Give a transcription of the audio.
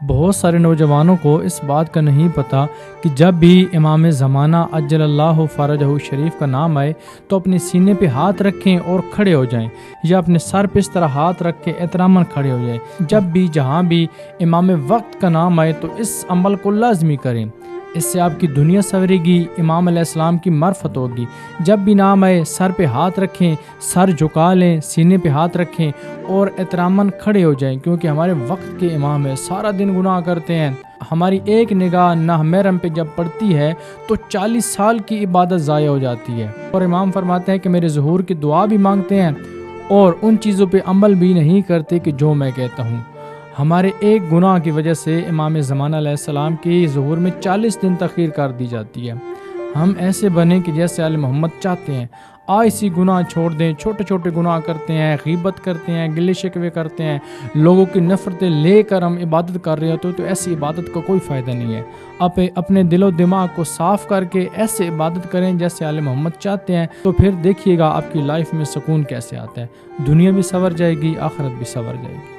بہت سارے نوجوانوں کو اس بات کا نہیں پتہ کہ جب بھی امام زمانہ عجل اللہ فرجہ شریف کا نام آئے تو اپنے سینے پہ ہاتھ رکھیں اور کھڑے ہو جائیں، یا اپنے سر پہ اس طرح ہاتھ رکھ کے احتراماً کھڑے ہو جائیں۔ جب بھی جہاں بھی امام وقت کا نام آئے تو اس عمل کو لازمی کریں، اس سے آپ کی دنیا سنورے گی، امام علیہ السلام کی معرفت ہوگی۔ جب بھی نام آئے سر پہ ہاتھ رکھیں، سر جھکا لیں، سینے پہ ہاتھ رکھیں اور احتراماً کھڑے ہو جائیں، کیونکہ ہمارے وقت کے امام ہے، سارا دن گناہ کرتے ہیں۔ ہماری ایک نگاہ نامحرم پہ جب پڑتی ہے تو 40 سال کی عبادت ضائع ہو جاتی ہے۔ اور امام فرماتے ہیں کہ میرے ظہور کی دعا بھی مانگتے ہیں اور ان چیزوں پہ عمل بھی نہیں کرتے کہ جو میں کہتا ہوں۔ ہمارے ایک گناہ کی وجہ سے امام زمانہ علیہ السلام کی ظہور میں 40 دن تاخیر کر دی جاتی ہے۔ ہم ایسے بنیں کہ جیسے آل محمد چاہتے ہیں، آئسی گناہ چھوڑ دیں، چھوٹے چھوٹے گناہ کرتے ہیں، غیبت کرتے ہیں، گلے شکوے کرتے ہیں، لوگوں کی نفرتیں لے کر ہم عبادت کر رہے ہوتے تو ایسی عبادت کا کوئی فائدہ نہیں ہے۔ اپنے دل و دماغ کو صاف کر کے ایسے عبادت کریں جیسے آل محمد چاہتے ہیں، تو پھر دیکھیے گا آپ کی لائف میں سکون کیسے آتا ہے، دنیا بھی سنور جائے گی، آخرت بھی سنور جائے گی۔